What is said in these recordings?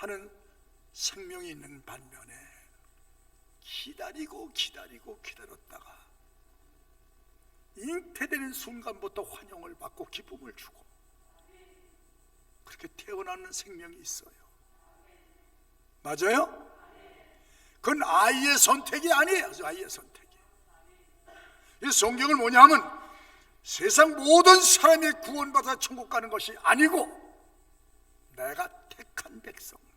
하는 생명이 있는 반면에 기다렸다가 잉태되는 순간부터 환영을 받고 기쁨을 주고 그렇게 태어나는 생명이 있어요. 맞아요? 그건 아이의 선택이 아니에요. 아이의 선택이. 이 성경을 뭐냐 하면 세상 모든 사람이 구원받아 천국 가는 것이 아니고 내가 택한 백성만,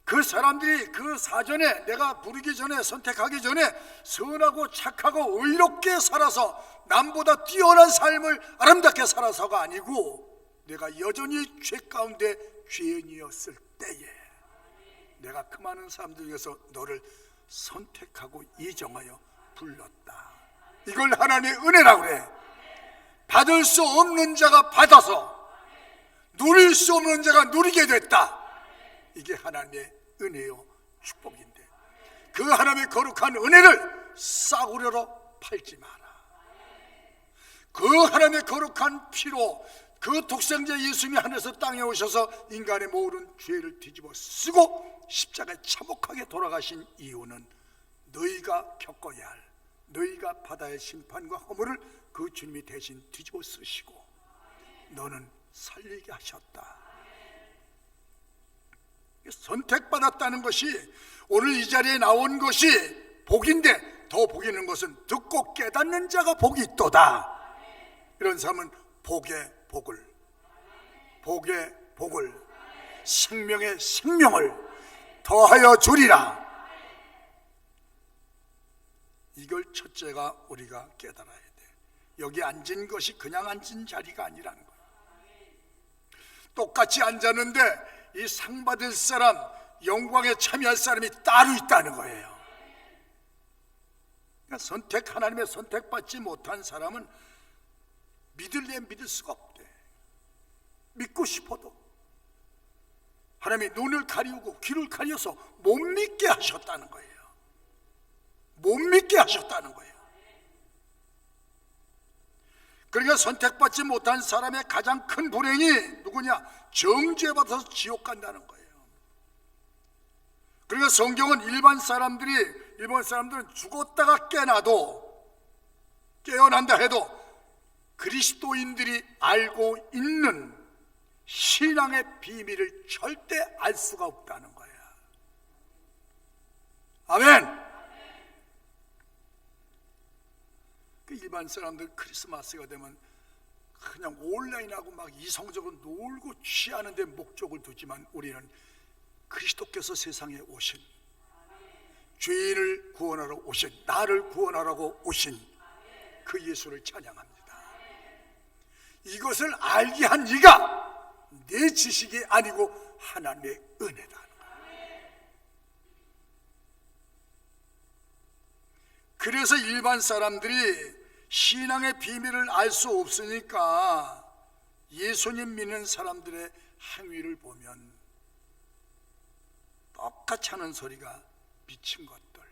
그 사람들이 그 사전에 내가 부르기 전에 선택하기 전에 선하고 착하고 의롭게 살아서 남보다 뛰어난 삶을 아름답게 살아서가 아니고 내가 여전히 죄 가운데 죄인이었을 때에 내가 그 많은 사람들 중에서 너를 선택하고 예정하여 불렀다. 이걸 하나님의 은혜라고 그래. 받을 수 없는 자가 받아서 누릴 수 없는 자가 누리게 됐다. 이게 하나님의 은혜요 축복인데 그 하나님의 거룩한 은혜를 싸구려로 팔지 마라. 그 하나님의 거룩한 피로 그 독생자 예수님이 하늘에서 땅에 오셔서 인간의 모든 죄를 뒤집어 쓰고 십자가에 참혹하게 돌아가신 이유는 너희가 겪어야 할, 너희가 받아야 할 심판과 허물을 그 주님이 대신 뒤집어 쓰시고 너는 살리게 하셨다. 선택받았다는 것이 오늘 이 자리에 나온 것이 복인데 더 복이 있는 것은 듣고 깨닫는 자가 복이 있도다. 이런 사람은 복의 복을 생명의 생명을 더하여 주리라. 이걸 첫째가 우리가 깨달아야 돼. 여기 앉은 것이 그냥 앉은 자리가 아니라는 거야. 똑같이 앉았는데 이 상 받을 사람, 영광에 참여할 사람이 따로 있다는 거예요. 그러니까 하나님의 선택받지 못한 사람은 믿을래 믿을 수가 없대. 믿고 싶어도 하나님이 눈을 가리우고 귀를 가려서 못 믿게 하셨다는 거예요. 못 믿게 하셨다는 거예요. 그러니까 선택받지 못한 사람의 가장 큰 불행이 누구냐? 정죄받아서 지옥 간다는 거예요. 그러니까 성경은 일반 사람들은 죽었다가 깨어난다 해도 그리스도인들이 알고 있는 신앙의 비밀을 절대 알 수가 없다는 거야. 아멘. 그 일반 사람들 크리스마스가 되면 그냥 온라인하고 막 이성적으로 놀고 취하는 데 목적을 두지만 우리는 그리스도께서 세상에 오신, 죄인을 구원하러 오신, 나를 구원하라고 오신 그 예수를 찬양합니다. 이것을 알게 한 네가 내 지식이 아니고 하나님의 은혜다. 그래서 일반 사람들이 신앙의 비밀을 알 수 없으니까 예수님 믿는 사람들의 행위를 보면 똑같이 하는 소리가 미친 것들.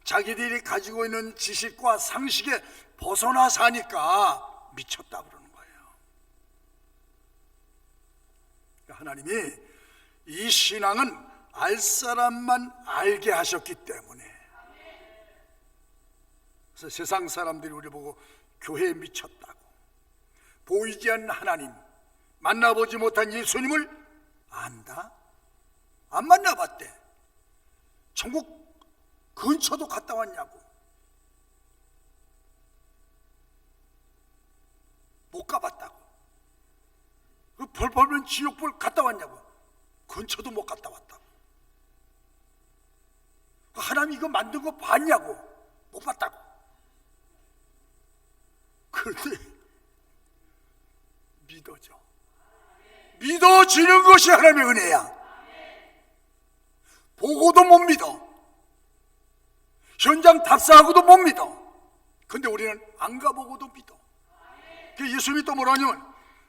자기들이 가지고 있는 지식과 상식에 벗어나 사니까 미쳤다 그러는 거예요. 하나님이 이 신앙은 알 사람만 알게 하셨기 때문에, 그래서 세상 사람들이 우리 보고 교회에 미쳤다고, 보이지 않는 하나님, 만나보지 못한 예수님을 안다? 안 만나봤대. 천국 근처도 갔다 왔냐고. 못 가봤다고. 그 벌 벌면 지옥불 갔다 왔냐고. 근처도 못 갔다 왔다고. 하나님 이거 만든 거 봤냐고. 못 봤다고. 그런데 믿어지는 것이 하나님의 은혜야. 보고도 못 믿어. 현장 답사하고도 못 믿어. 근데 우리는 안 가보고도 믿어. 예수님이 또 뭐라냐면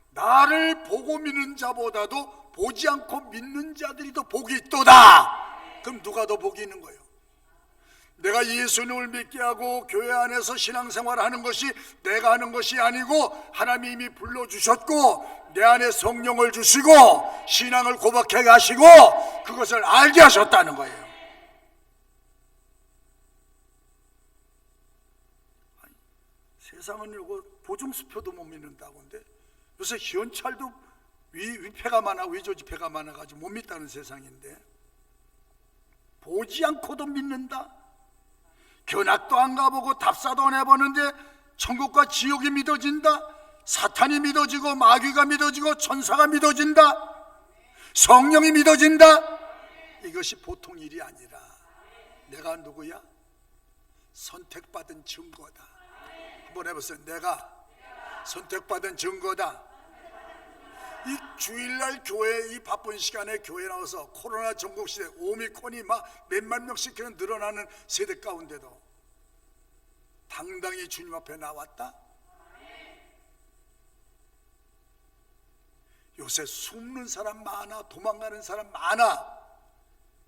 나를 보고 믿는 자보다도 보지 않고 믿는 자들이 더 복이 있도다. 그럼 누가 더 복이 있는 거예요? 내가 예수님을 믿게 하고 교회 안에서 신앙생활을 하는 것이 내가 하는 것이 아니고 하나님이 불러주셨고 내 안에 성령을 주시고 신앙을 고백하게 하시고 그것을 알게 하셨다는 거예요. 아니, 세상은 이거 보증수표도 못 믿는다고 하는데 요새 현찰도 위패가 많아 위조지폐가 많아가지고 못 믿다는 세상인데 보지 않고도 믿는다. 견학도 안 가보고 답사도 안 해보는데 천국과 지옥이 믿어진다. 사탄이 믿어지고 마귀가 믿어지고 천사가 믿어진다. 성령이 믿어진다. 이것이 보통 일이 아니라 내가 누구야? 선택받은 증거다. 한번 해보세요. 내가 선택받은 증거다. 이 주일날 교회 이 바쁜 시간에 교회 나와서 코로나 전국 시대 오미콘이 막 몇만 명씩 그냥 늘어나는 세대 가운데도 당당히 주님 앞에 나왔다. 요새 숨는 사람 많아, 도망가는 사람 많아.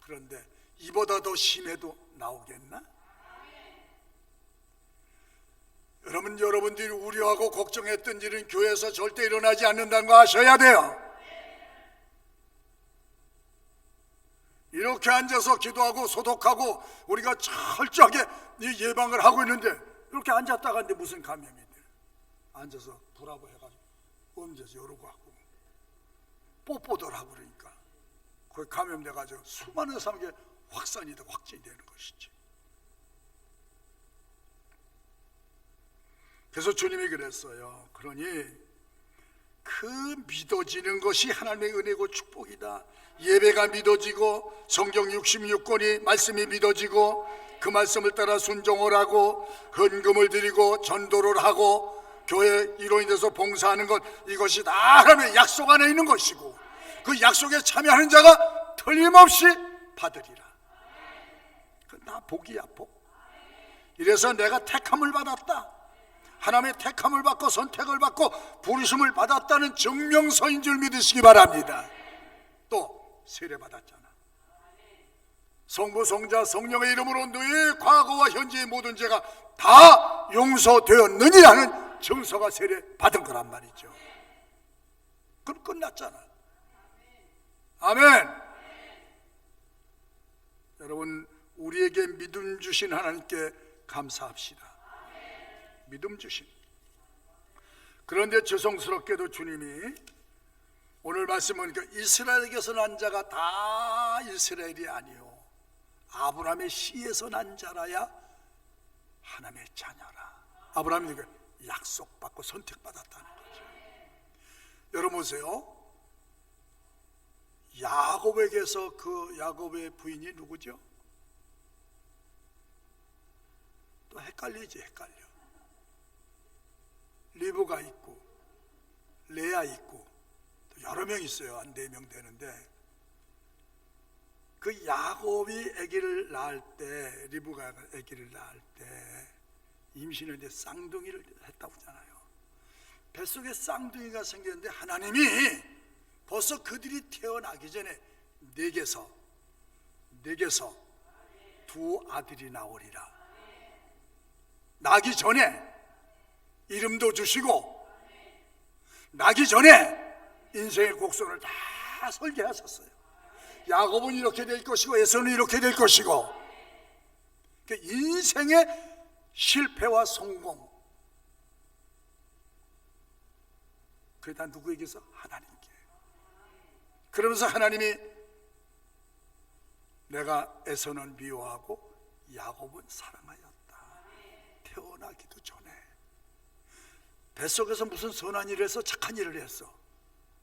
그런데 이보다 더 심해도 나오겠나? 여러분들이 우려하고 걱정했던 일은 교회에서 절대 일어나지 않는다는 거 아셔야 돼요. 이렇게 앉아서 기도하고 소독하고 우리가 철저하게 예방을 하고 있는데 이렇게 앉았다가 근데 무슨 감염이 돼? 앉아서 불하고 해가지고 얹어서 이러고 하고 뽀뽀들 하고 그러니까 거기 감염돼가지고 수많은 사람에게 확산이 되고 확진이 되는 것이지. 그래서 주님이 그랬어요. 그러니 그 믿어지는 것이 하나님의 은혜고 축복이다. 예배가 믿어지고 성경 66권이 말씀이 믿어지고 그 말씀을 따라 순종을 하고 헌금을 드리고 전도를 하고 교회 이로 인해서 봉사하는 것, 이것이 다 하나님의 약속 안에 있는 것이고 그 약속에 참여하는 자가 틀림없이 받으리라. 그건 다 복이야, 복. 이래서 내가 택함을 받았다, 하나님의 택함을 받고 선택을 받고 부르심을 받았다는 증명서인 줄 믿으시기 바랍니다. 또 세례 받았잖아. 성부 성자 성령의 이름으로 너의 과거와 현재의 모든 죄가 다 용서되었느니 하는 증서가 세례 받은 거란 말이죠. 그럼 끝났잖아. 아멘. 여러분, 우리에게 믿음 주신 하나님께 감사합시다. 믿음 주신. 그런데 죄송스럽게도 주님이 오늘 말씀은 이스라엘에게서 난 자가 다 이스라엘이 아니요 아브라함의 씨에서 난 자라야 하나님의 자녀라. 아브라함이 약속받고 선택받았다는 거죠. 여러분 보세요. 야곱에게서 그 야곱의 부인이 누구죠? 또 헷갈리지, 헷갈려. 리브가 있고 레아 있고 또 여러 명 있어요. 한 4명 되는데 그 야곱이 아기를 낳을 때, 리브가 아기를 낳을 때 임신했는데 쌍둥이를 했다고 하잖아요. 뱃속에 쌍둥이가 생겼는데 하나님이 벌써 그들이 태어나기 전에 내게서 두 아들이 나오리라. 나기 전에 이름도 주시고 나기 전에 인생의 곡선을 다 설계하셨어요. 야곱은 이렇게 될 것이고 에서는 이렇게 될 것이고. 인생의 실패와 성공, 그게 다 누구에게서? 하나님께. 그러면서 하나님이 내가 에서는 미워하고 야곱은 사랑하였다. 태어나기도 전에. 뱃속에서 무슨 선한 일을 해서 착한 일을 했어?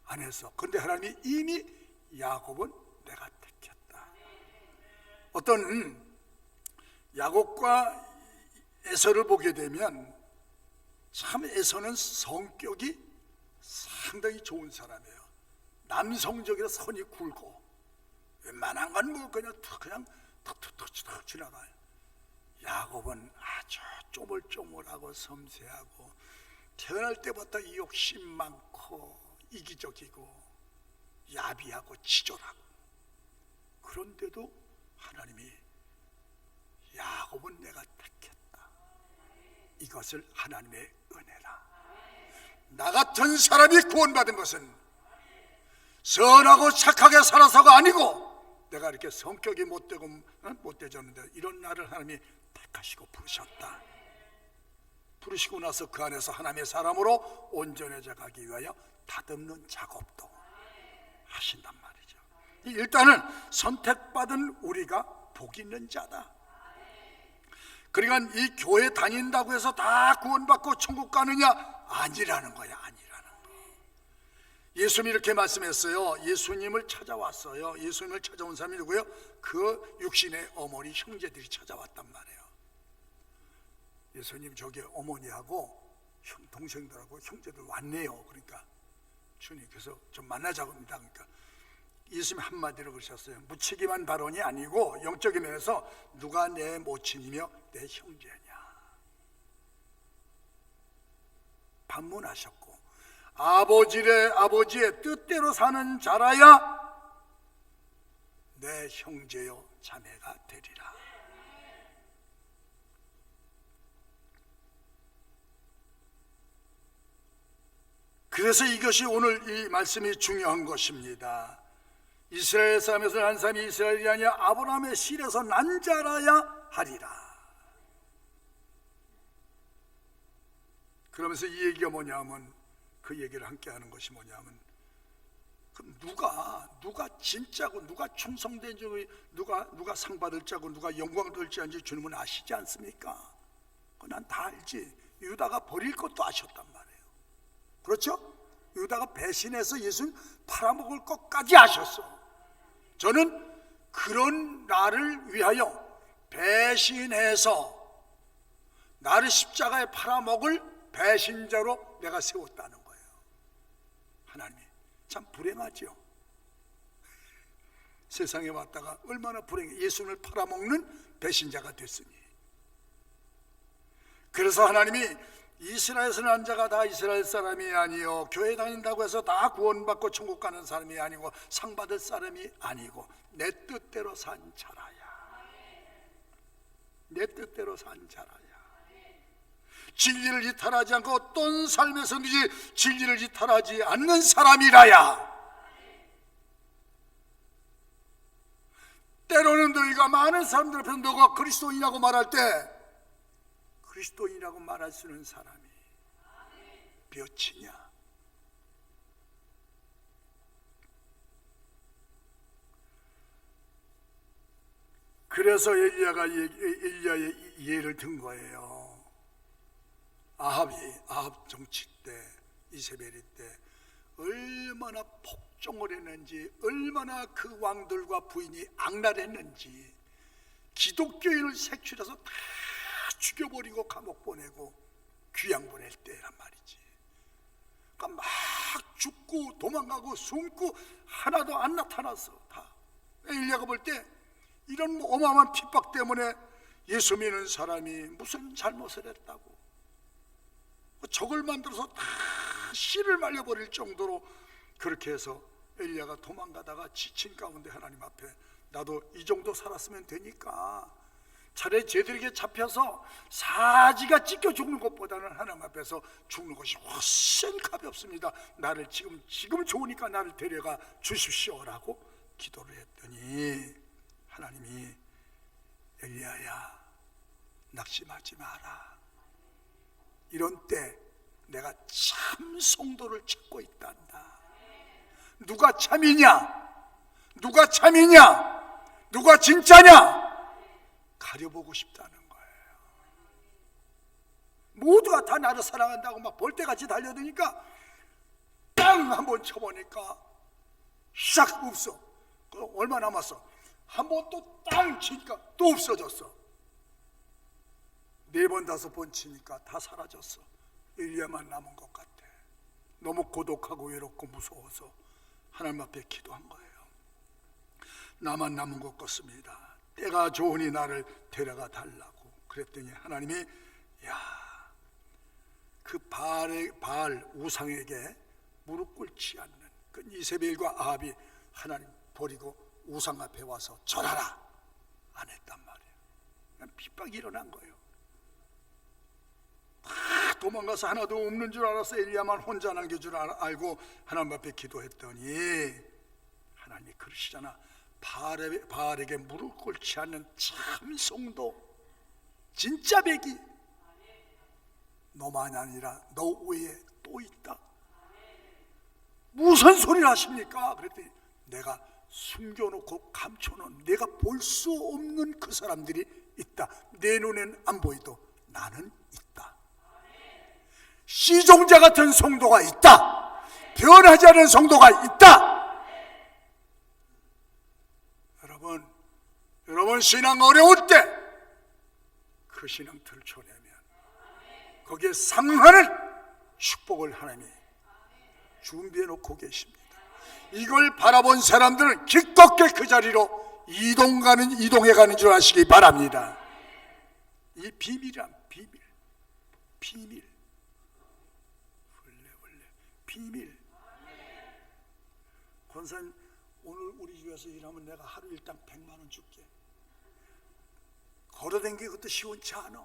안 했어. 그런데 하나님이 이미 야곱은 내가 택했다. 어떤 야곱과 에서를 보게 되면 참 에서는 성격이 상당히 좋은 사람이에요. 남성적이라 선이 굵고 웬만한 건 뭐 그냥 툭툭툭 지나가요. 야곱은 아주 쪼물쪼물하고 섬세하고 태어날 때부터 욕심 많고 이기적이고 야비하고 치졸하고, 그런데도 하나님이 야곱은 내가 택했다. 이것을 하나님의 은혜라. 나 같은 사람이 구원받은 것은 선하고 착하게 살아서가 아니고 내가 이렇게 성격이 못되졌는데 이런 나를 하나님이 택하시고 부르셨다. 부르시고 나서 그 안에서 하나님의 사람으로 온전해져 가기 위하여 다듬는 작업도 하신단 말이죠. 일단은 선택받은 우리가 복 있는 자다. 그러니까 이 교회 다닌다고 해서 다 구원받고 천국 가느냐? 아니라는 거야. 아니라는 거. 예수님이 이렇게 말씀했어요. 예수님을 찾아왔어요. 예수님을 찾아온 사람이 누구예요? 그 육신의 어머니 형제들이 찾아왔단 말이에요. 예수님 저기 어머니하고 동생들하고 형제들 왔네요. 그러니까 주님께서 좀 만나자고 합니다. 그러니까 예수님 한마디로 그러셨어요. 무책임한 발언이 아니고 영적인 면에서 누가 내 모친이며 내 형제냐 반문하셨고, 아버지의 뜻대로 사는 자라야 내 형제요 자매가 되리라. 그래서 이것이 오늘 이 말씀이 중요한 것입니다. 이스라엘 사람에서 난 사람이 이스라엘이 아니라 아브라함의 실에서 난 자라야 하리라. 그러면서 이 얘기가 뭐냐면, 그 얘기를 함께 하는 것이 뭐냐면, 그럼 누가 진짜고 누가 충성된 자고 누가 상 받을 자고 누가 영광 받을 자인지 주님은 아시지 않습니까? 난 다 알지. 유다가 버릴 것도 아셨단 말이에요. 그렇죠? 유다가 배신해서 예수님 팔아먹을 것까지 아셨어. 저는 그런 나를 위하여 배신해서 나를 십자가에 팔아먹을 배신자로 내가 세웠다는 거예요. 하나님이 참 불행하죠. 세상에 왔다가 얼마나 불행해. 예수님을 팔아먹는 배신자가 됐으니. 그래서 하나님이 이스라엘에서 난 자가 다 이스라엘 사람이 아니요, 교회 다닌다고 해서 다 구원받고 천국 가는 사람이 아니고 상 받을 사람이 아니고 내 뜻대로 산 자라야. 내 뜻대로 산 자라야. 진리를 이탈하지 않고 어떤 삶에서든지 진리를 이탈하지 않는 사람이라야. 때로는 너희가 많은 사람들 앞에서 너가 그리스도인이라고 말할 때 그리스도인이라고 말할 수 있는 사람이 몇이냐? 그래서 엘리야의 예를 든 거예요. 아합 정치 때, 이세벨이 때 얼마나 폭정을 했는지, 얼마나 그 왕들과 부인이 악랄했는지, 기독교인을 색출해서 다 죽여버리고 감옥 보내고 귀양 보낼 때란 말이지. 그러니까 막 죽고 도망가고 숨고 하나도 안 나타났어. 다 엘리야가 볼 때 이런 어마어마한 핍박 때문에 예수 믿는 사람이 무슨 잘못을 했다고 적을 만들어서 다 씨를 말려버릴 정도로 그렇게 해서 엘리야가 도망가다가 지친 가운데 하나님 앞에 나도 이 정도 살았으면 되니까 차라리 쟤들에게 잡혀서 사지가 찢겨 죽는 것보다는 하나님 앞에서 죽는 것이 훨씬 가볍습니다. 나를 지금 좋으니까 나를 데려가 주십시오라고 기도를 했더니 하나님이 엘리야야 낙심하지 마라. 이런 때 내가 참 성도를 찾고 있단다. 누가 참이냐? 누가 참이냐? 누가 진짜냐? 가려보고 싶다는 거예요. 모두가 다 나를 사랑한다고 막 벌떼같이 달려드니까 땅 한번 쳐보니까 싹 없어. 얼마 남았어? 한번 또 땅 치니까 또 없어졌어. 4번 5번 치니까 다 사라졌어. 엘리야만 남은 것 같아. 너무 고독하고 외롭고 무서워서 하나님 앞에 기도한 거예요. 나만 남은 것 같습니다. 때가 좋으니 나를 데려가 달라고 그랬더니 하나님이 그 바알 우상에게 무릎 꿇지 않는 그 이세벨과 아합이 하나님 버리고 우상 앞에 와서 절하라 안 했단 말이에요. 핍박이 일어난 거예요. 다 도망가서 하나도 없는 줄 알아서 엘리야만 혼자 남긴 줄 알고 하나님 앞에 기도했더니 하나님이 그러시잖아. 바알에게 무릎 꿇지 않는 참 성도, 진짜 백이 너만 아니라 너 외에 또 있다. 무슨 소리를 하십니까? 그랬더니 내가 숨겨놓고 감춰놓은, 내가 볼 수 없는 그 사람들이 있다. 내 눈엔 안 보이도 나는 있다. 시종자 같은 성도가 있다. 변하지 않은 성도가 있다. 여러분 신앙 어려울 때 그 신앙 들춰내면 거기에 상하는 축복을 하나님이 준비해 놓고 계십니다. 이걸 바라본 사람들은 기껍게 그 자리로 이동해 가는 줄 아시기 바랍니다. 이 비밀이란 비밀 비밀. 권사님, 오늘 우리 집에서 일하면 내가 하루 일당 100만 원 줄게. 걸어댕기기 그것도 시원치 않아.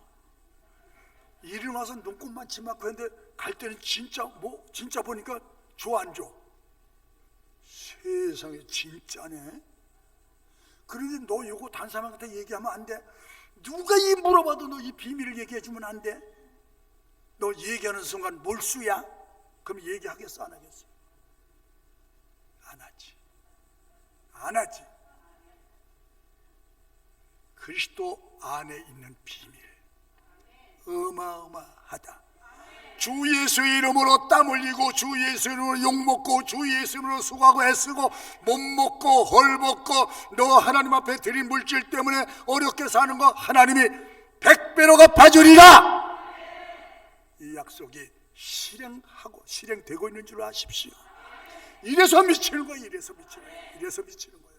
일을 와서 눈곱만 치막고 했는데 갈 때는 진짜 보니까 줘 안 줘? 세상에 진짜네. 그런데 너 이거 다른 사람한테 얘기하면 안 돼. 누가 물어봐도 너 이 비밀을 얘기해 주면 안 돼. 너 얘기하는 순간 몰수야? 그럼 얘기하겠어 안 하겠어? 안 하지. 그리스도 안에 있는 비밀 어마어마하다. 주 예수의 이름으로 땀 흘리고 주 예수의 이름으로 욕먹고 주 예수의 이름으로 수고하고 애쓰고 몸먹고 헐먹고 너 하나님 앞에 드린 물질 때문에 어렵게 사는 거 하나님이 100배로 갚아주리라. 이 약속이 실행되고 있는 줄 아십시오. 이래서 미치는 거예요. 이래서 미치는 거예요.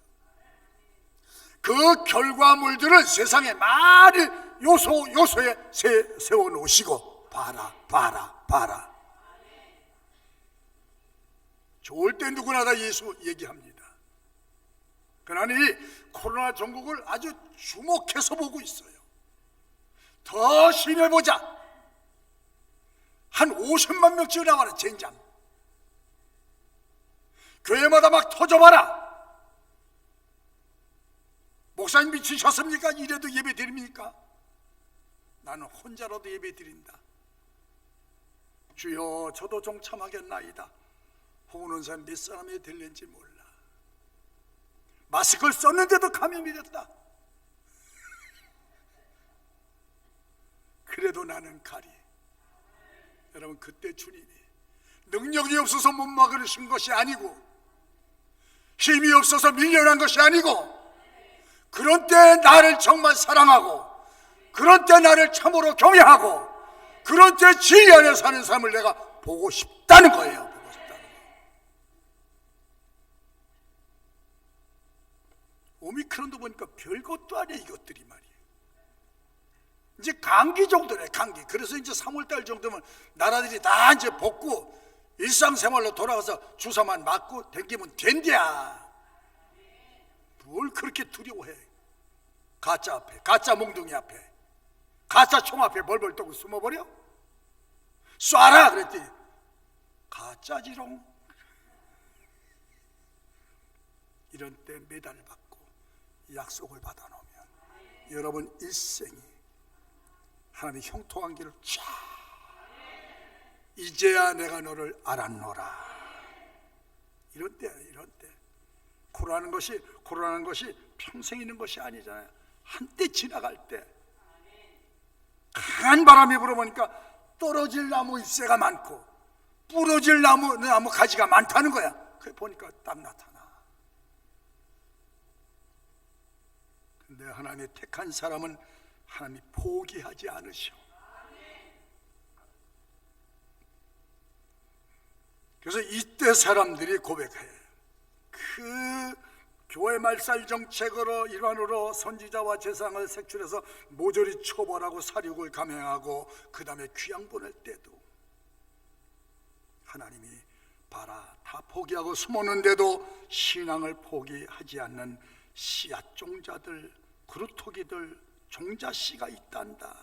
그 결과물들을 세상에 많이 요소에 세워놓으시고 봐라. 좋을 때 누구나 다 예수 얘기합니다. 그러나 이 코로나 전국을 아주 주목해서 보고 있어요. 더 심해보자. 한 50만 명씩 나와라. 젠장. 교회마다 막 터져봐라. 목사님 미치셨습니까? 이래도 예배 드립니까? 나는 혼자라도 예배 드린다. 주여 저도 종참하겠나이다. 오는 사람 몇 사람이 될는지 몰라. 마스크를 썼는데도 감염이 됐다. 그래도 나는 가리. 여러분, 그때 주님이 능력이 없어서 못 막으신 것이 아니고 힘이 없어서 밀려난 것이 아니고 그런 때 나를 정말 사랑하고 그런 때 나를 참으로 경외하고 그런 때 진리 안에 사는 삶을 내가 보고 싶다는 거예요. 오미크론도 보니까 별것도 아니에요. 이것들이 말이에요. 이제 감기 정도네. 감기. 그래서 이제 3월달 정도면 나라들이 다 이제 벗고 일상생활로 돌아가서 주사만 맞고 댕기면 된대야. 뭘 그렇게 두려워해. 가짜 앞에, 가짜 몽둥이 앞에, 가짜 총 앞에 벌벌 떠고 숨어버려? 쏴라 그랬더니 가짜지롱. 이런 때 메달을 받고 약속을 받아놓으면 여러분 일생이 하나님의 형통한 길을 쫙. 이제야 내가 너를 알았노라. 이런 때야. 코로나는 것이 평생 있는 것이 아니잖아요. 한때 지나갈 때 강한 바람이 불어보니까 떨어질 나무 잎새가 많고 부러질 나무 가지가 많다는 거야. 그래 보니까 딱 나타나. 근데 하나님의 택한 사람은 하나님이 포기하지 않으셔. 그래서 이때 사람들이 고백해. 그 교회 말살 정책으로 일환으로 선지자와 제사장을 색출해서 모조리 처벌하고 살육을 감행하고 그 다음에 귀양 보낼 때도 하나님이 봐라, 다 포기하고 숨었는데도 신앙을 포기하지 않는 씨앗종자들, 그루터기들, 종자씨가 있단다.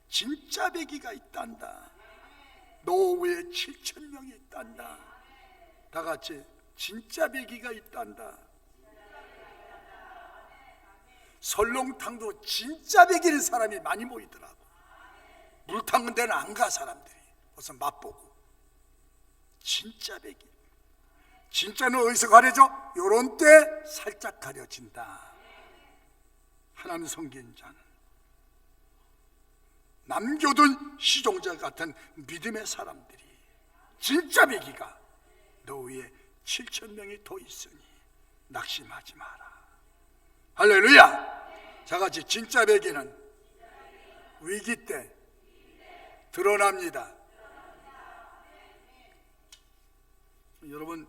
진짜 배기가 있단다. 노후에 7,000명이 있단다. 다 같이 진짜 배기가 있단다. 설렁탕도 진짜 배기는 사람이 많이 모이더라고. 물 탔는 데는 안 가 사람들이. 벌써 맛보고. 진짜 배기. 진짜는 어디서 가려져? 요런 때 살짝 가려진다. 하나님 섬긴 자는 남겨둔 시종자 같은 믿음의 사람들이 진짜 배기가 너 위에 7,000명이 더 있으니 낙심하지 마라. 할렐루야. 자같이 진짜 배기는 위기 때 드러납니다. 여러분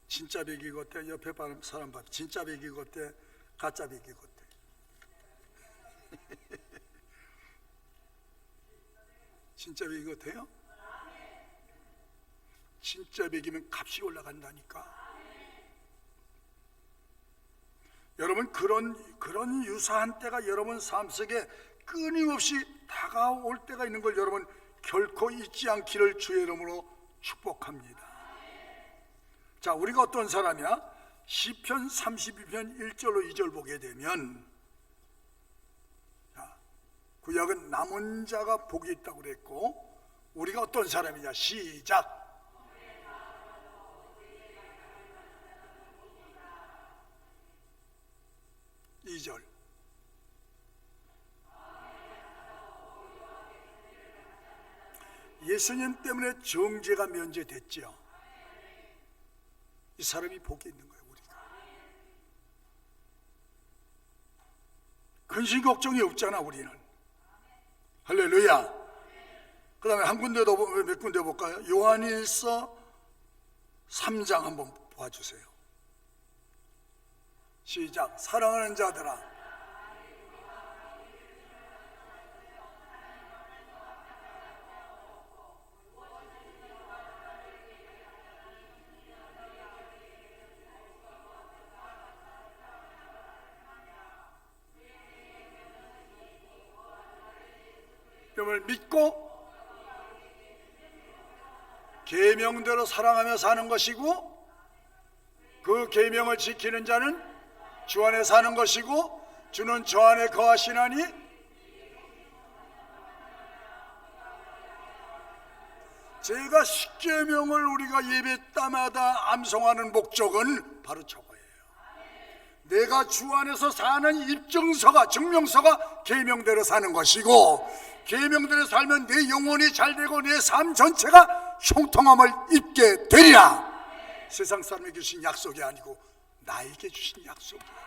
진짜 배기고 때 옆에 사람 봐. 진짜 배기고 때 가짜 배기고 때 진짜 배기고 때요? 진짜 배기면 값이 올라간다니까. 여러분 그런 유사한 때가 여러분 삶 속에 끊임없이 다가올 때가 있는 걸 여러분 결코 잊지 않기를 주의 이름으로 축복합니다. 자, 우리가 어떤 사람이야? 시편 32편 1절로 2절 보게 되면, 자, 구약은 남은 자가 복이 있다고 그랬고, 우리가 어떤 사람이냐? 시작. 2절. 예수님 때문에 정죄가 면제됐죠. 이 사람이 복이 있는 거예요. 우리가 근심 걱정이 없잖아. 우리는. 할렐루야. 그 다음에 한 군데 더, 몇 군데 볼까요? 요한일서 3장 한번 봐주세요. 시작. 사랑하는 자들아, 을 믿고 계명대로 사랑하며 사는 것이고, 그 계명을 지키는 자는 주 안에 사는 것이고, 주는 저 안에 거하시나니 제가 십계명을 우리가 예배 때마다 암송하는 목적은 바로 저거예요. 내가 주 안에서 사는 입증서가, 증명서가 계명대로 사는 것이고, 계명대로 살면 내 영혼이 잘되고 내 삶 전체가 형통함을 입게 되리라. 세상 사람에게 주신 약속이 아니고 나에게 주신 약속이야.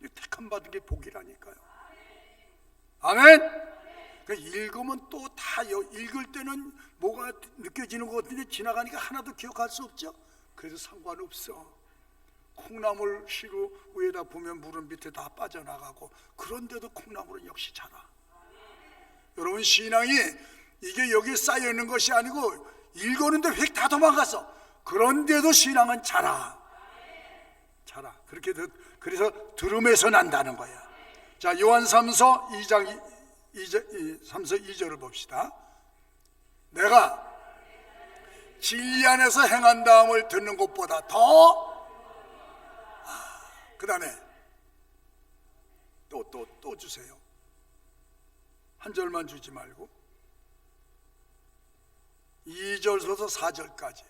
이 택함 받은 게 복이라니까요. 아멘. 읽으면 또 다 읽을 때는 뭐가 느껴지는 것 같은데 지나가니까 하나도 기억할 수 없죠. 그래도 상관없어. 콩나물 시루 위에다 보면 물은 밑에 다 빠져나가고, 그런데도 콩나물은 역시 자라. 여러분, 신앙이 이게 여기에 쌓여 있는 것이 아니고 읽었는데 획 다 도망갔어. 그런데도 신앙은 자라. 그렇게 그래서 들음에서 난다는 거야. 자, 요한 3서 2절을 봅시다. 내가 진리 안에서 행한 다음을 듣는 것보다 더, 그 다음에 또 주세요. 한 절만 주지 말고 2절부터 4절까지.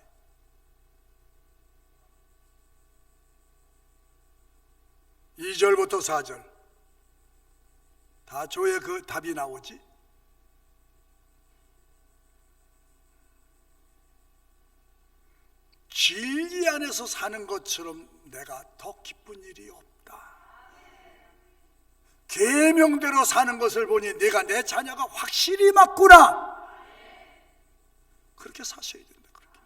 이 2절부터 4절 다 줘야 그 답이 나오지. 진리 안에서 사는 것처럼 내가 더 기쁜 일이 없다. 계명대로 사는 것을 보니 내가 내 자녀가 확실히 맞구나. 그렇게 사셔야 된다. 그렇게.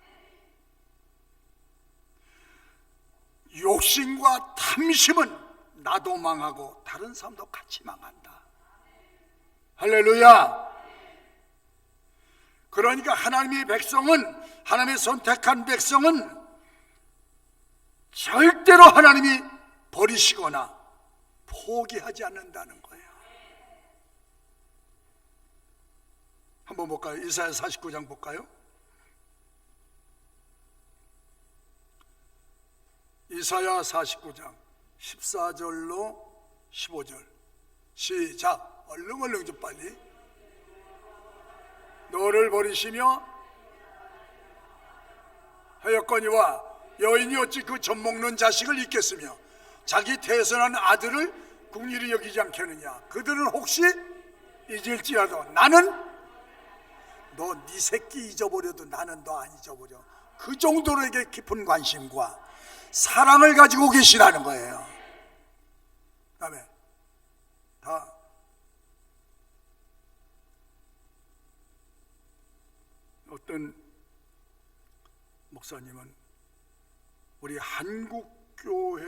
욕심과 탐심은 나도 망하고 다른 사람도 같이 망한다. 할렐루야. 그러니까 하나님의 백성은, 하나님의 선택한 백성은 절대로 하나님이 버리시거나 포기하지 않는다는 거예요. 한번 볼까요? 이사야 49장 볼까요? 이사야 49장 14절로 15절 시작. 얼른 좀 빨리. 너를 버리시며 하였거니와 여인이 어찌 그 젖먹는 자식을 잊겠으며 자기 태선한 아들을 국리를 여기지 않겠느냐. 그들은 혹시 잊을지라도 나는 너 네 새끼 잊어버려도 나는 너 안 잊어버려. 그 정도로에게 깊은 관심과 사랑을 가지고 계시라는 거예요. 그 다음에 다 어떤 목사님은 우리 한국교회를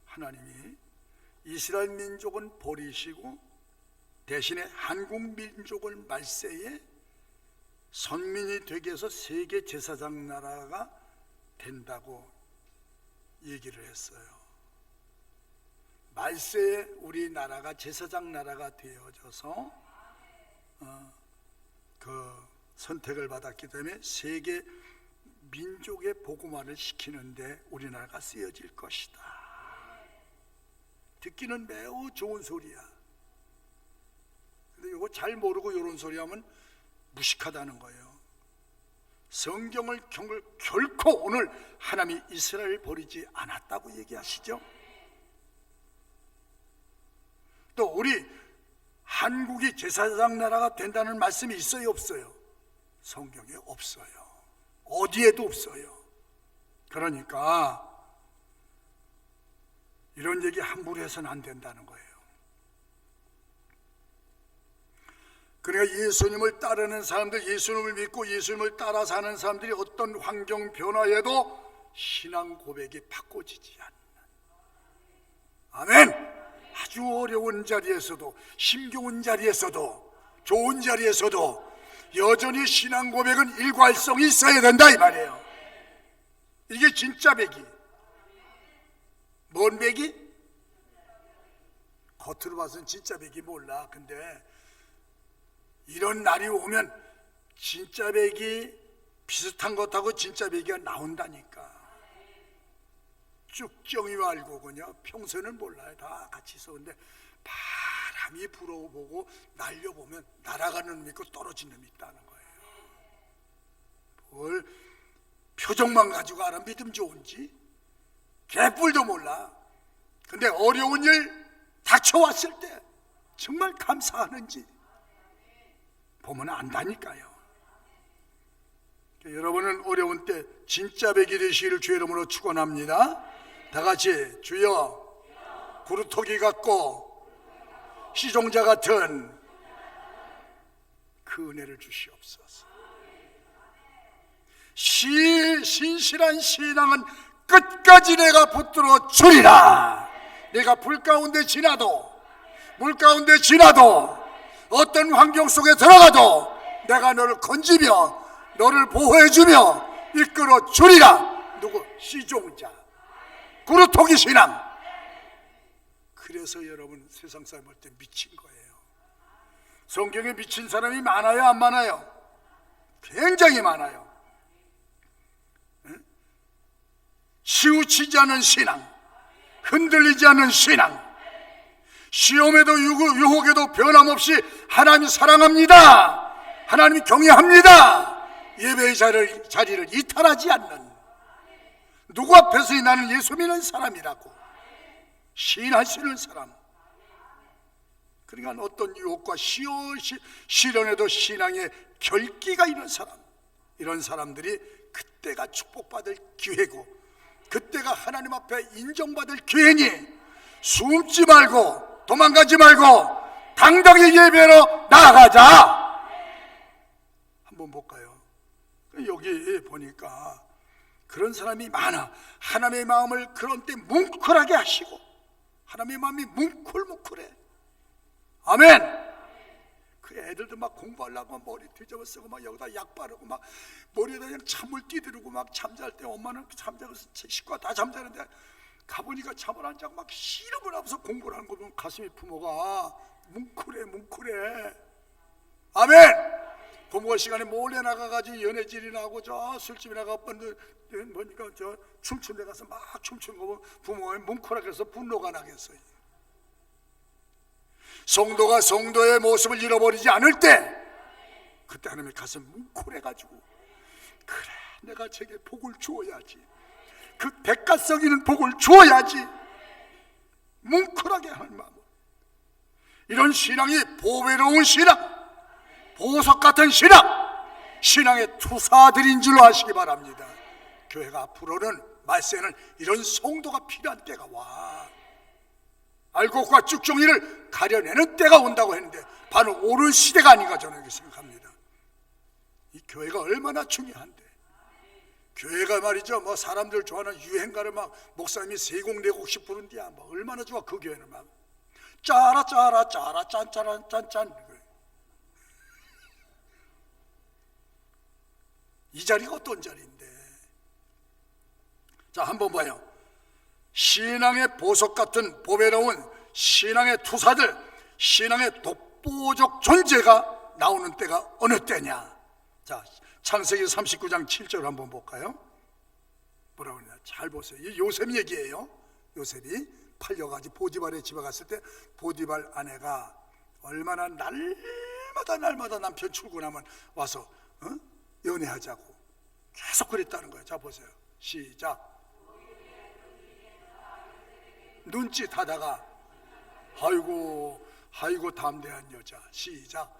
하나님이 이스라엘 민족은 버리시고 대신에 한국 민족을 말세에 선민이 되게 해서 세계 제사장 나라가 된다고 얘기를 했어요. 말세에 우리나라가 제사장 나라가 되어져서 그 선택을 받았기 때문에 세계 민족의 복음화를 시키는데 우리나라가 쓰여질 것이다. 듣기는 매우 좋은 소리야. 근데 이거 잘 모르고 이런 소리 하면 무식하다는 거예요. 성경을 결코 오늘 하나님이 이스라엘을 버리지 않았다고 얘기하시죠. 또 우리 한국이 제사장 나라가 된다는 말씀이 있어요, 없어요? 성경에 없어요. 어디에도 없어요. 그러니까 이런 얘기 함부로 해서는 안 된다는 거예요. 그러니까 예수님을 따르는 사람들, 예수님을 믿고 예수님을 따라 사는 사람들이 어떤 환경 변화에도 신앙 고백이 바꿔지지 않는, 아멘. 아주 어려운 자리에서도, 힘겨운 자리에서도, 좋은 자리에서도 여전히 신앙 고백은 일관성이 있어야 된다 이 말이에요. 이게 진짜 배기. 뭔 배기? 겉으로 봐서는 진짜 배기 몰라. 근데 이런 날이 오면 진짜 배기 비슷한 것하고 진짜 배기가 나온다니까. 쭉정이 말고군요. 평소에는 몰라요. 다 같이 있었는데 바람이 불어보고 날려보면 날아가는 놈이 있고 떨어지는 놈이 있다는 거예요. 뭘 표정만 가지고 알아 믿음 좋은지 개뿔도 몰라. 근데 어려운 일 닥쳐왔을 때 정말 감사하는지 보면 안다니까요. 여러분은 어려운 때 진짜 백이 되시기를 주의 이름으로 축원합니다. 다 같이 주여 구루토기 같고 시종자 같은 그 은혜를 주시옵소서. 신실한 신앙은 끝까지 내가 붙들어 주리라. 내가 불 가운데 지나도 물 가운데 지나도 어떤 환경 속에 들어가도 내가 너를 건지며 너를 보호해주며 이끌어 주리라. 누구? 시종자 구루토기 신앙. 그래서 여러분 세상 사람 볼 때 미친 거예요. 성경에 미친 사람이 많아요, 안 많아요? 굉장히 많아요. 치우치지 않은 신앙, 흔들리지 않은 신앙, 시험에도 유혹에도 변함없이 하나님 사랑합니다, 하나님 경외합니다, 예배의 자리를 이탈하지 않는, 누구 앞에서 나는 예수 믿는 사람이라고 시인할 수 있는 사람. 그러니까 어떤 유혹과 시련에도 신앙의 결기가 있는 사람, 이런 사람들이 그때가 축복받을 기회고 그때가 하나님 앞에 인정받을 기회니 숨지 말고 도망가지 말고 당당히 예배로 나아가자. 한번 볼까요? 여기 보니까 그런 사람이 많아. 하나님의 마음을 그런 때 뭉클하게 하시고 하나님의 마음이 뭉클뭉클해. 아멘. 그 애들도 막 공부하려고 머리 뒤집어 쓰고 막 여기다 약 바르고 막 머리에다 그냥 찬물 띠두르고 막 잠잘 때 엄마는 잠자고 식구가 다 잠자는데 가보니까 잠을 안 자고 막 씨름을 하면서 공부를 하는 거 보면 가슴이 부모가 뭉클해. 아멘. 부모 시간에 몰래 나가가지고 연애질이나 하고 저 술집에 나가 보니까 저 춤춘 데 가서 막 춤추는 거 보면 부모가 뭉클하게 해서 분노가 나겠어요. 성도가 성도의 모습을 잃어버리지 않을 때 그때 하나님의 가슴 뭉클해가지고 그래 내가 저게 복을 주어야지, 그 대가성 있는 복을 주어야지 뭉클하게 하는 마음. 이런 신앙이 보배로운 신앙, 보석 같은 신앙의 투사들인 줄로 아시기 바랍니다. 교회가 앞으로는 말세는 이런 성도가 필요한 때가 와. 알곡과 쭉종이를 가려내는 때가 온다고 했는데 바로 옳은 시대가 아닌가 저는 이렇게 생각합니다. 이 교회가 얼마나 중요한데, 교회가 말이죠 뭐 사람들 좋아하는 유행가를 막 목사님이 세곡네곡씩 부른디야 뭐 얼마나 좋아. 그 교회는 막 짜라 짜라 짜라 짠짜라 짠짠. 이 자리가 어떤 자리인데. 자, 한번 봐요. 신앙의 보석 같은 보배로운 신앙의 투사들, 신앙의 독보적 존재가 나오는 때가 어느 때냐. 자, 창세기 39장 7절 한번 볼까요? 뭐라고 그러냐, 잘 보세요. 이 요셉 얘기예요. 요셉이 팔려가지고 보디발의 집에 갔을 때 보디발 아내가 얼마나 날마다 남편 출근하면 와서 연애하자고 계속 그랬다는 거예요. 자, 보세요. 시작. 눈짓 하다가 아이고 담대한 여자. 시작.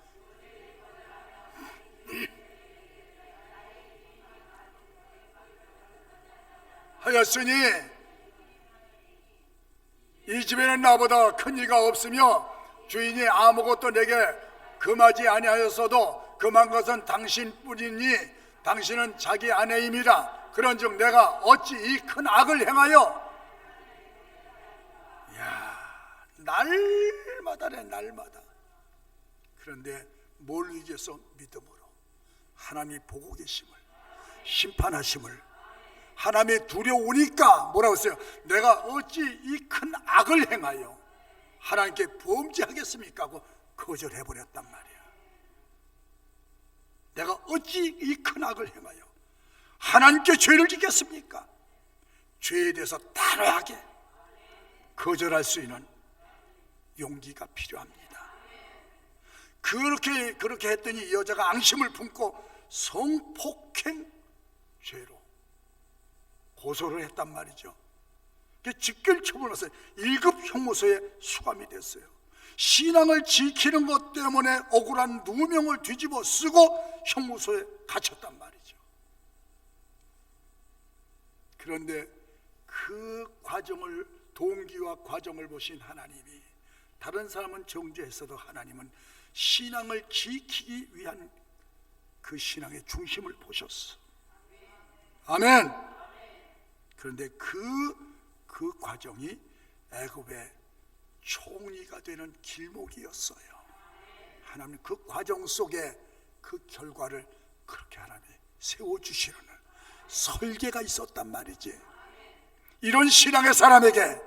하였으니 이 집에는 나보다 큰 이가 없으며 주인이 아무것도 내게 금하지 아니하였어도 금한 것은 당신뿐이니 당신은 자기 아내임이라. 그런즉 내가 어찌 이 큰 악을 행하여. 이야, 날마다. 그런데 뭘 위해서? 믿음으로 하나님이 보고 계심을, 심판하심을. 하나님이 두려우니까 뭐라고 했어요? 내가 어찌 이 큰 악을 행하여 하나님께 범죄하겠습니까? 하고 거절해버렸단 말이야. 내가 어찌 이 큰 악을 행하여 하나님께 죄를 짓겠습니까? 죄에 대해서 단호하게 거절할 수 있는 용기가 필요합니다. 그렇게 했더니 이 여자가 앙심을 품고 성폭행 죄로 고소를 했단 말이죠. 직결 처분해서 1급 형무소에 수감이 됐어요. 신앙을 지키는 것 때문에 억울한 누명을 뒤집어 쓰고 형무소에 갇혔단 말이죠. 그런데 그 과정을, 동기와 과정을 보신 하나님이, 다른 사람은 정죄했어도 하나님은 신앙을 지키기 위한 그 신앙의 중심을 보셨어. 아멘. 그런데 그 과정이 애굽의 총리가 되는 길목이었어요. 하나님 그 과정 속에 그 결과를 그렇게 하나님이 세워주시는 설계가 있었단 말이지. 이런 신앙의 사람에게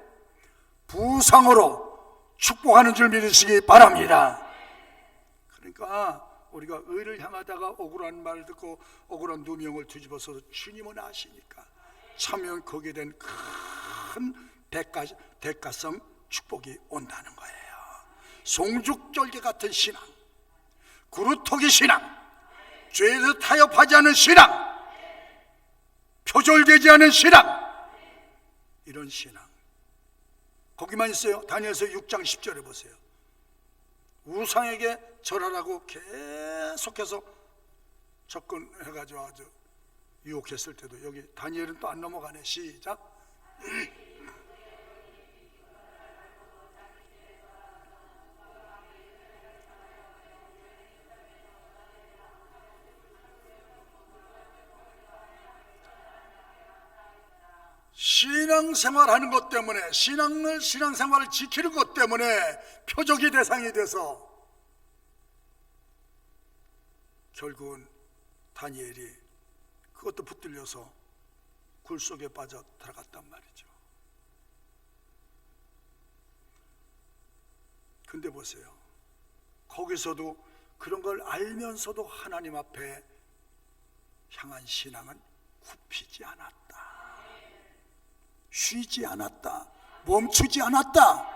부상으로 축복하는 줄 믿으시기 바랍니다. 그러니까 우리가 의를 향하다가 억울한 말 듣고 억울한 누명을 뒤집어서 주님은 아시니까 참여한 거기에 대한 큰 대가성 축복이 온다는 거예요. 송죽절개 같은 신앙, 구루토기 신앙, 죄에서 타협하지 않은 신앙, 표절되지 않은 신앙, 이런 신앙 거기만 있어요. 다니엘서 6장 10절에 보세요. 우상에게 절하라고 계속해서 접근해가지고 아주 유혹했을 때도 여기 다니엘은 또 안 넘어가네. 시작. 신앙생활 하는 것 때문에, 신앙생활을 지키는 것 때문에 표적이 대상이 돼서 결국은 다니엘이 그것도 붙들려서 굴 속에 빠져 들어갔단 말이죠. 근데 보세요, 거기서도 그런 걸 알면서도 하나님 앞에 향한 신앙은 굽히지 않았다, 쉬지 않았다, 멈추지 않았다.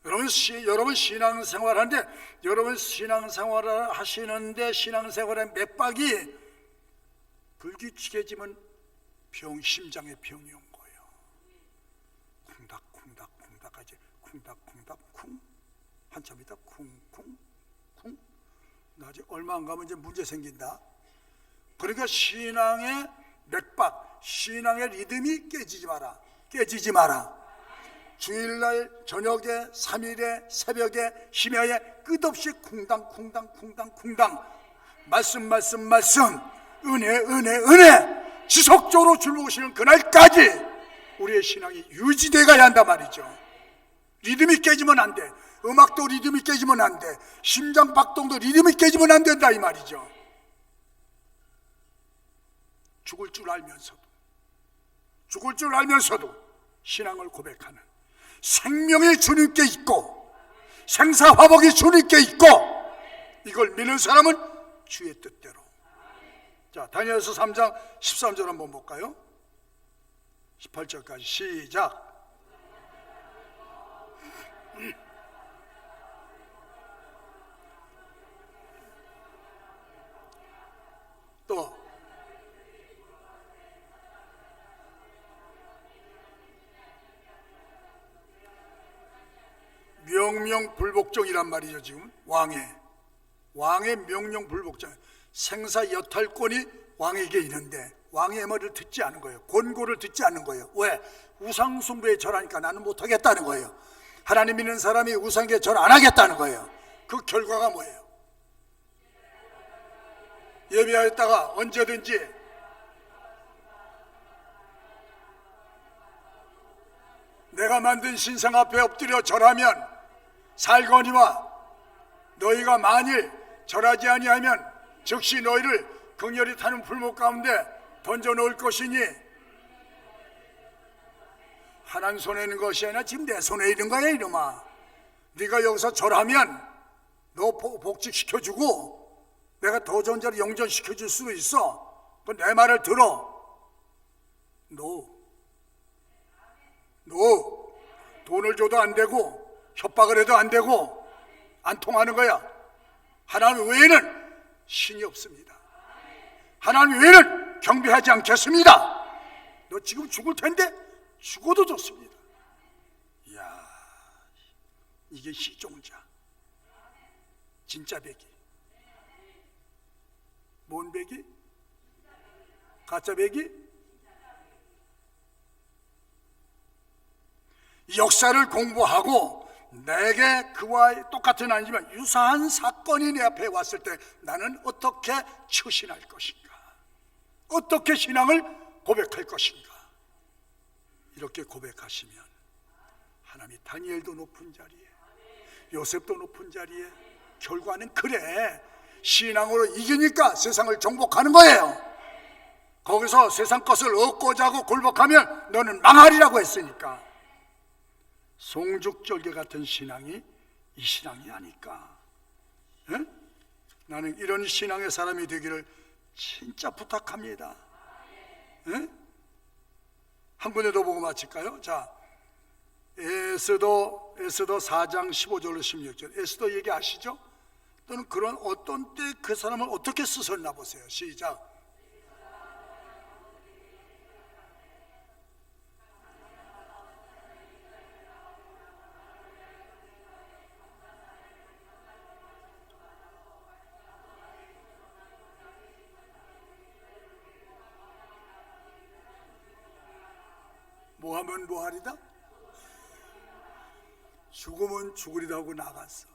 여러분 신앙생활하는데, 여러분 신앙생활을 하시는데 신앙생활의 맥박이 불규칙해지면 심장에 병이 온 거예요. 쿵닥쿵닥쿵닥하지, 쿵닥쿵닥 쿵, 한참 있다 쿵쿵쿵. 나중에 얼마 안 가면 이제 문제 생긴다. 그러니까 신앙의 맥박, 신앙의 리듬이 깨지지 마라. 주일날 저녁에, 3일에, 새벽에, 심야에 끝없이 쿵당쿵당 말씀, 은혜 지속적으로 줄 먹으시는 그날까지 우리의 신앙이 유지돼 가야 한단 말이죠. 리듬이 깨지면 안 돼. 음악도 리듬이 깨지면 안 돼. 심장 박동도 리듬이 깨지면 안 된다 이 말이죠. 죽을 줄 알면서도 신앙을 고백하는, 생명이 주님께 있고 생사화복이 주님께 있고, 이걸 믿는 사람은 주의 뜻대로. 자, 다니엘서 3장 13절 한번 볼까요? 18절까지 시작. 또 명령불복종이란 말이죠. 지금 왕의 명령불복종, 생사 여탈권이 왕에게 있는데 왕의 말을 듣지 않은 거예요. 권고를 듣지 않는 거예요. 왜? 우상 숭배에 절하니까 나는 못하겠다는 거예요. 하나님 믿는 사람이 우상에 절 안 하겠다는 거예요. 그 결과가 뭐예요? 예배하였다가 언제든지 내가 만든 신상 앞에 엎드려 절하면 살거니와, 너희가 만일 절하지 아니하면 즉시 너희를 극렬히 타는 불목 가운데 던져 놓을 것이니, 하나님 손에 있는 것이 아니라 지금 내 손에 있는 거야 이놈아. 네가 여기서 절하면 너 복직시켜주고 내가 더 좋은 자를 영전시켜줄 수도 있어. 내 말을 들어. 돈을 줘도 안 되고 협박을 해도 안 되고 안 통하는 거야. 하나님 외에는 신이 없습니다. 하나님 외에는 경배하지 않겠습니다. 너 지금 죽을 텐데 죽어도 좋습니다. 이야, 이게 시종자, 진짜 배기. 뭔 배기? 가짜 배기? 역사를 공부하고 내게 그와 똑같은 아니지만 유사한 사건이 내 앞에 왔을 때 나는 어떻게 처신할 것인가, 어떻게 신앙을 고백할 것인가. 이렇게 고백하시면 하나님이 다니엘도 높은 자리에, 요셉도 높은 자리에, 결과는 그래, 신앙으로 이기니까 세상을 정복하는 거예요. 거기서 세상 것을 얻고자 하고 굴복하면 너는 망하리라고 했으니까. 송죽절개 같은 신앙이 이 신앙이 아닐까. 에? 나는 이런 신앙의 사람이 되기를 진짜 부탁합니다. 에? 한 군데 더 보고 마칠까요? 자, 에스더 4장 15절로 16절. 에스더 얘기 아시죠? 또는 그런 어떤 때 그 사람을 어떻게 쓰셨나 보세요. 시작. 뭐하면 뭐하리다? 죽으면 죽으리다 하고 나갔어.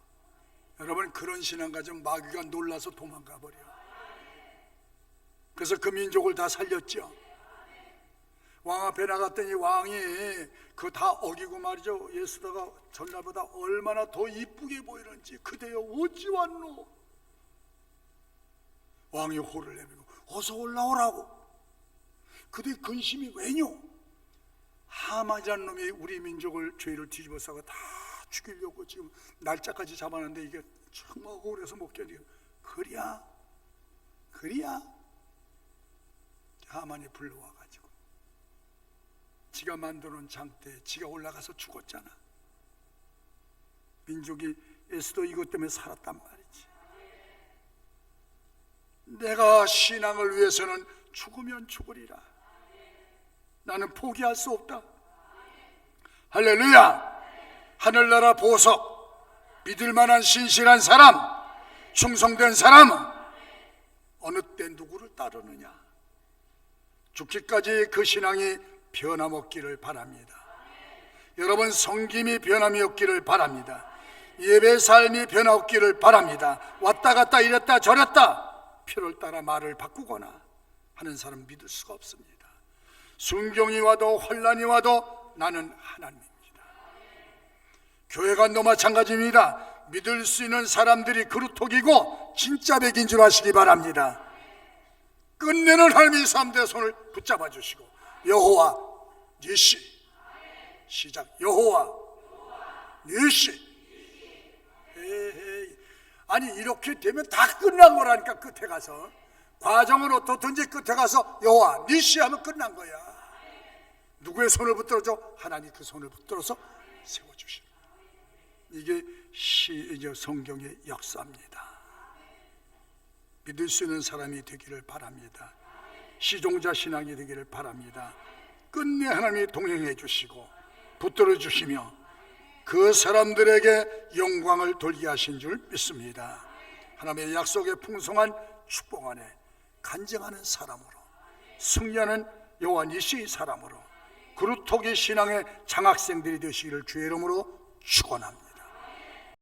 여러분, 그런 신앙 가지면 마귀가 놀라서 도망가 버려. 그래서 그 민족을 다 살렸죠. 왕 앞에 나갔더니 왕이 그 다 어기고 말이죠. 예수다가 전날보다 얼마나 더 이쁘게 보이는지, 그대여 어찌 왔노? 왕이 호를 내밀고 어서 올라오라고. 그대 근심이 왜뇨? 하만이라는 놈이 우리 민족을 죄를 뒤집어 싸고 다 죽이려고 지금 날짜까지 잡아놨는데 이게 정말 억울해서 못 견디고. 그리야 하만이 불러와가지고 지가 만드는 장대에 지가 올라가서 죽었잖아. 민족이 에스더 이것 때문에 살았단 말이지. 내가 신앙을 위해서는 죽으면 죽으리라. 나는 포기할 수 없다. 할렐루야. 하늘나라 보석, 믿을만한 신실한 사람, 충성된 사람은 어느 때 누구를 따르느냐. 죽기까지 그 신앙이 변함없기를 바랍니다. 여러분 성김이 변함이 없기를 바랍니다. 예배 삶이 변함없기를 바랍니다. 왔다 갔다 이랬다 저랬다 필요를 따라 말을 바꾸거나 하는 사람 믿을 수가 없습니다. 순경이 와도 환난이 와도 나는 하나님입니다. 교회관도 마찬가지입니다. 믿을 수 있는 사람들이 그루톡이고 진짜 백인 줄 아시기 바랍니다. 끝내는 하나님이 3대 손을 붙잡아 주시고 여호와 니시, 시작. 여호와 니시. 아니 이렇게 되면 다 끝난 거라니까. 끝에 가서 과정은 어떻든지 끝에 가서 여호와 니시 하면 끝난 거야. 누구의 손을 붙들어줘? 하나님 그 손을 붙들어서 세워주십니다. 이게 성경의 역사입니다. 믿을 수 있는 사람이 되기를 바랍니다. 시종자 신앙이 되기를 바랍니다. 끝내 하나님이 동행해 주시고 붙들어 주시며 그 사람들에게 영광을 돌게 하신 줄 믿습니다. 하나님의 약속의 풍성한 축복 안에 간증하는 사람으로, 승리하는 여호와 니시의 사람으로, 그루톡이 신앙의 장학생들이 되시기를 주의 이름으로 축원합니다.